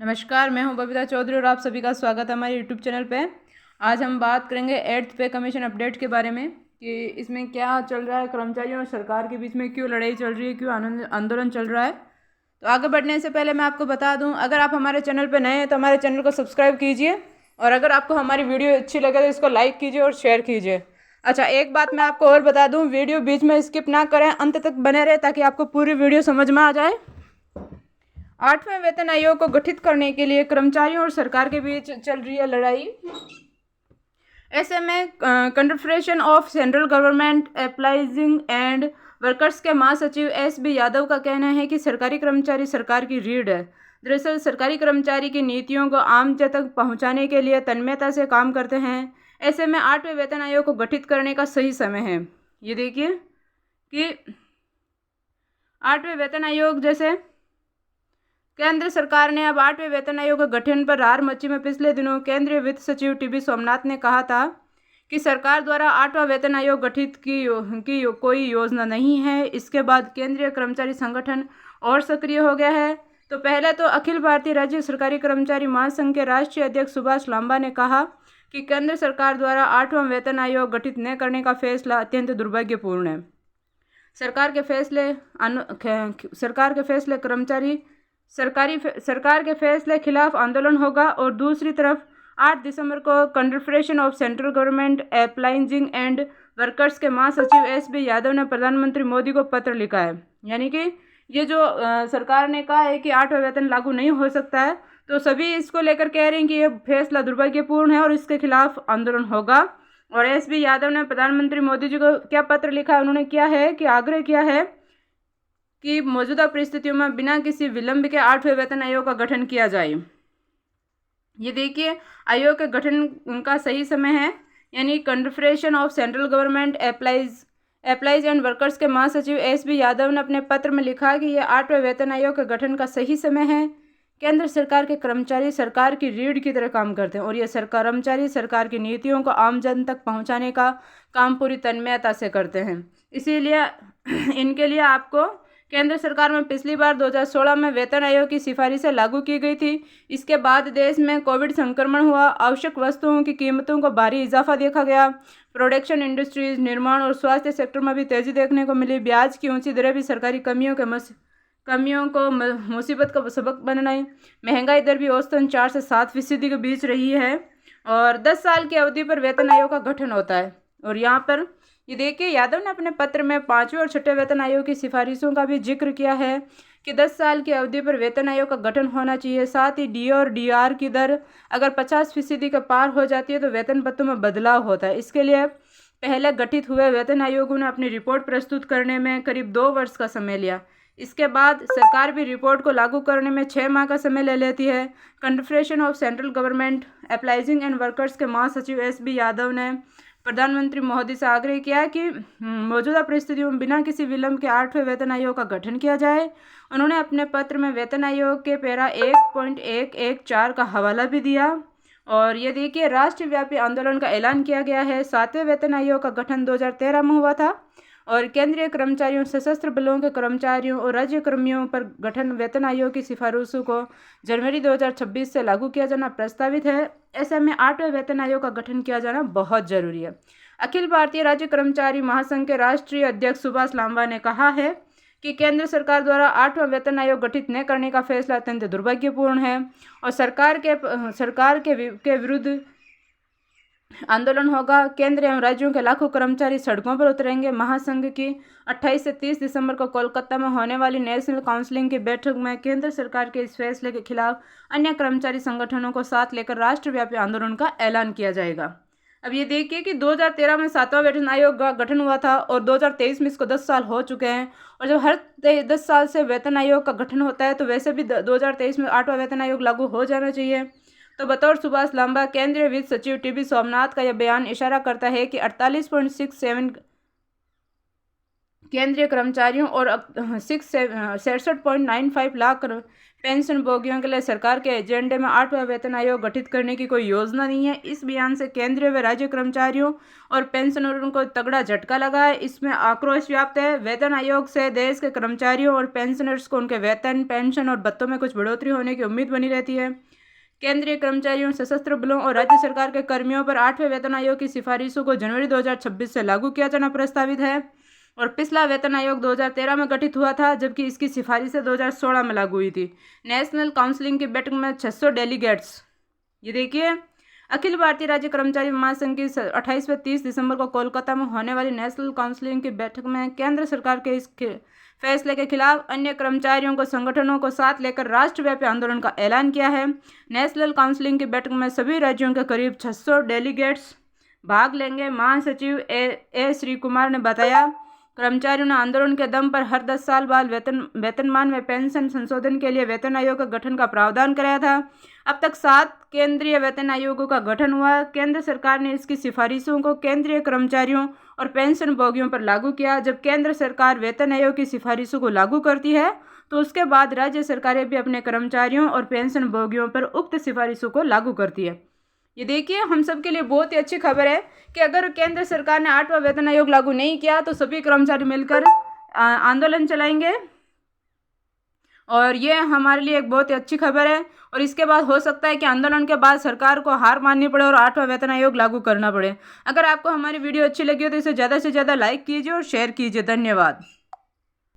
नमस्कार, मैं हूं बबीता चौधरी और आप सभी का स्वागत है हमारे यूट्यूब चैनल पे। आज हम बात करेंगे 8th पे कमीशन अपडेट के बारे में कि इसमें क्या चल रहा है, कर्मचारियों और सरकार के बीच में क्यों लड़ाई चल रही है, क्यों आंदोलन चल रहा है। तो आगे बढ़ने से पहले मैं आपको बता दूं, अगर आप हमारे चैनल पर नए हैं तो हमारे चैनल को सब्सक्राइब कीजिए और अगर आपको हमारी वीडियो अच्छी लगे तो इसको लाइक कीजिए और शेयर कीजिए। अच्छा, एक बात मैं आपको और बता दूँ, वीडियो बीच में स्किप ना करें, अंत तक बने रहे ताकि आपको पूरी वीडियो समझ में आ जाए। 8वें वेतन आयोग को गठित करने के लिए कर्मचारियों और सरकार के बीच चल रही है लड़ाई। ऐसे में confederation of central government employees and workers के महासचिव एस.बी. यादव का कहना है कि सरकारी कर्मचारी सरकार की रीढ़ है। दरअसल सरकारी कर्मचारी की नीतियों को आम जन तक पहुंचाने के लिए तन्मयता से काम करते हैं। ऐसे में 8वें वेतन आयोग को गठित करने का सही समय है। ये देखिए कि 8वें वेतन आयोग जैसे केंद्र सरकार ने अब 8वें वेतन आयोग के गठन पर रार मची में पिछले दिनों केंद्रीय वित्त सचिव टी.बी. सोमनाथ ने कहा था कि सरकार द्वारा 8वां वेतन आयोग गठित की कोई योजना नहीं है। इसके बाद केंद्रीय कर्मचारी संगठन और सक्रिय हो गया है। तो पहले तो अखिल भारतीय राज्य सरकारी कर्मचारी महासंघ के राष्ट्रीय अध्यक्ष सुभाष लांबा ने कहा कि केंद्र सरकार द्वारा 8वां वेतन आयोग गठित न करने का फैसला अत्यंत दुर्भाग्यपूर्ण है। सरकार के फैसले खिलाफ आंदोलन होगा। और दूसरी तरफ 8 दिसंबर को confederation of central government employees and workers के महासचिव एस.बी. यादव ने प्रधानमंत्री मोदी को पत्र लिखा है। यानी कि ये जो सरकार ने कहा है कि 8वां वेतन लागू नहीं हो सकता है, तो सभी इसको लेकर कह रहे हैं कि ये फैसला दुर्भाग्यपूर्ण है और इसके खिलाफ आंदोलन होगा। और एस.बी. यादव ने प्रधानमंत्री मोदी जी को क्या पत्र लिखा है, उन्होंने क्या है कि आग्रह किया है कि मौजूदा परिस्थितियों में बिना किसी विलंब के 8वें वेतन आयोग का गठन किया जाए। ये देखिए, आयोग के गठन का सही समय है। यानी confederation of central government employees and workers के महासचिव एस.बी. यादव ने अपने पत्र में लिखा कि यह 8वें वेतन आयोग के गठन का सही समय है। केंद्र सरकार के कर्मचारी सरकार की रीढ़ की तरह काम करते हैं और ये कर्मचारी सरकार की नीतियों को आम जन तक पहुंचाने का काम पूरी तन्मयता से करते हैं। इसीलिए इनके लिए आपको केंद्र सरकार में पिछली बार 2016 में वेतन आयोग की सिफारिशें लागू की गई थी। इसके बाद देश में कोविड संक्रमण हुआ, आवश्यक वस्तुओं की कीमतों को भारी इजाफा देखा गया, प्रोडक्शन इंडस्ट्रीज, निर्माण और स्वास्थ्य सेक्टर में भी तेजी देखने को मिली। ब्याज की ऊंची दरें भी सरकारी कमियों को मुसीबत का सबक बनाई। महंगाई दर भी औसतन 4 से 7% के बीच रही है। और 10 साल की अवधि पर वेतन आयोग का गठन होता है। और यहाँ पर ये देखिए, यादव ने अपने पत्र में 5वें और 6ठे वेतन आयोग की सिफारिशों का भी जिक्र किया है कि 10 साल की अवधि पर वेतन आयोग का गठन होना चाहिए। साथ ही डी और डीआर की दर अगर 50% के पार हो जाती है तो वेतन पत्रों में बदलाव होता है। इसके लिए पहले गठित हुए वेतन आयोगों ने अपनी रिपोर्ट प्रस्तुत करने में करीब 2 वर्ष का समय लिया। इसके बाद सरकार भी रिपोर्ट को लागू करने में 6 माह का समय ले लेती है। Confederation of central government employees and workers के महासचिव एस.बी. यादव ने प्रधानमंत्री मोदी से आग्रह किया कि मौजूदा परिस्थितियों में बिना किसी विलंब के 8वें वेतन आयोग का गठन किया जाए। उन्होंने अपने पत्र में वेतन आयोग के पैरा 1.114 का हवाला भी दिया। और ये देखिए, राष्ट्रव्यापी आंदोलन का ऐलान किया गया है। 7वें वेतन आयोग का गठन 2013 में हुआ था और केंद्रीय कर्मचारियों, सशस्त्र बलों के कर्मचारियों और राज्य कर्मियों पर गठन वेतन आयोग की सिफारिशों को जनवरी 2026 से लागू किया जाना प्रस्तावित है। ऐसे में 8वें वेतन आयोग का गठन किया जाना बहुत जरूरी है। अखिल भारतीय राज्य कर्मचारी महासंघ के राष्ट्रीय अध्यक्ष सुभाष लांबा ने कहा है कि केंद्र सरकार द्वारा 8वां वेतन आयोग गठित न करने का फैसला अत्यंत दुर्भाग्यपूर्ण है और सरकार के विरुद्ध आंदोलन होगा। केंद्र एवं राज्यों के लाखों कर्मचारी सड़कों पर उतरेंगे। महासंघ की 28 से 30 दिसंबर को कोलकाता में होने वाली नेशनल काउंसिल की बैठक में केंद्र सरकार के इस फैसले के खिलाफ अन्य कर्मचारी संगठनों को साथ लेकर राष्ट्रव्यापी आंदोलन का ऐलान किया जाएगा। अब ये देखिए कि 2013 में 7वां वेतन आयोग का गठन हुआ था और 2023 में इसको 10 साल हो चुके हैं। और जब हर 10 साल से वेतन आयोग का गठन होता है तो वैसे भी 2023 में 8वां वेतन आयोग लागू हो जाना चाहिए। तो बतौर सुभाष लांबा केंद्रीय वित्त सचिव टी.बी. सोमनाथ का यह बयान इशारा करता है कि 48.67 केंद्रीय कर्मचारियों और 67.95 लाख पेंशन भोगियों के लिए सरकार के एजेंडे में 8वां वेतन आयोग गठित करने की कोई योजना नहीं है। इस बयान से केंद्रीय व राज्य कर्मचारियों और पेंशनरों को तगड़ा झटका लगा है। इसमें आक्रोश व्याप्त है। वेतन आयोग से देश के कर्मचारियों और पेंशनर्स को उनके वेतन, पेंशन और भत्तों में कुछ बढ़ोतरी होने की उम्मीद बनी रहती है। केंद्रीय कर्मचारियों, सशस्त्र बलों और राज्य सरकार के कर्मियों पर 8वें वेतन आयोग की सिफारिशों को जनवरी 2026 से लागू किया जाना प्रस्तावित है और पिछला वेतन आयोग 2013 में गठित हुआ था, जबकि इसकी सिफारिशें 2016 में लागू हुई थी। नेशनल काउंसिलिंग की बैठक में 600 डेलीगेट्स, ये देखिए, अखिल भारतीय राज्य कर्मचारी महासंघ की 28 व 30 दिसंबर को कोलकाता में होने वाली नेशनल काउंसिलिंग की बैठक में केंद्र सरकार के इस फैसले के खिलाफ अन्य कर्मचारियों को संगठनों को साथ लेकर राष्ट्रव्यापी आंदोलन का ऐलान किया है। नेशनल काउंसिलिंग की बैठक में सभी राज्यों के करीब 600 डेलीगेट्स भाग लेंगे। महासचिव ए श्री कुमार ने बताया, कर्मचारियों ने आंदोलन के दम पर हर 10 साल बाद वेतनमान में पेंशन संशोधन के लिए वेतन आयोग का गठन का प्रावधान कराया था। अब तक 7 केंद्रीय वेतन आयोगों का गठन हुआ। केंद्र सरकार ने इसकी सिफारिशों को केंद्रीय कर्मचारियों और पेंशन भोगियों पर लागू किया। जब केंद्र सरकार वेतन आयोग की सिफारिशों को लागू करती है तो उसके बाद राज्य सरकारें भी अपने कर्मचारियों और पेंशन भोगियों पर उक्त सिफारिशों को लागू करती है। ये देखिए, हम सब के लिए बहुत ही अच्छी खबर है कि अगर केंद्र सरकार ने 8वां वेतन आयोग लागू नहीं किया तो सभी कर्मचारी मिलकर आंदोलन चलाएंगे और ये हमारे लिए एक बहुत ही अच्छी खबर है। और इसके बाद हो सकता है कि आंदोलन के बाद सरकार को हार माननी पड़े और 8वां वेतन आयोग लागू करना पड़े। अगर आपको हमारी वीडियो अच्छी लगी हो तो इसे ज़्यादा से ज़्यादा लाइक कीजिए और शेयर कीजिए। धन्यवाद।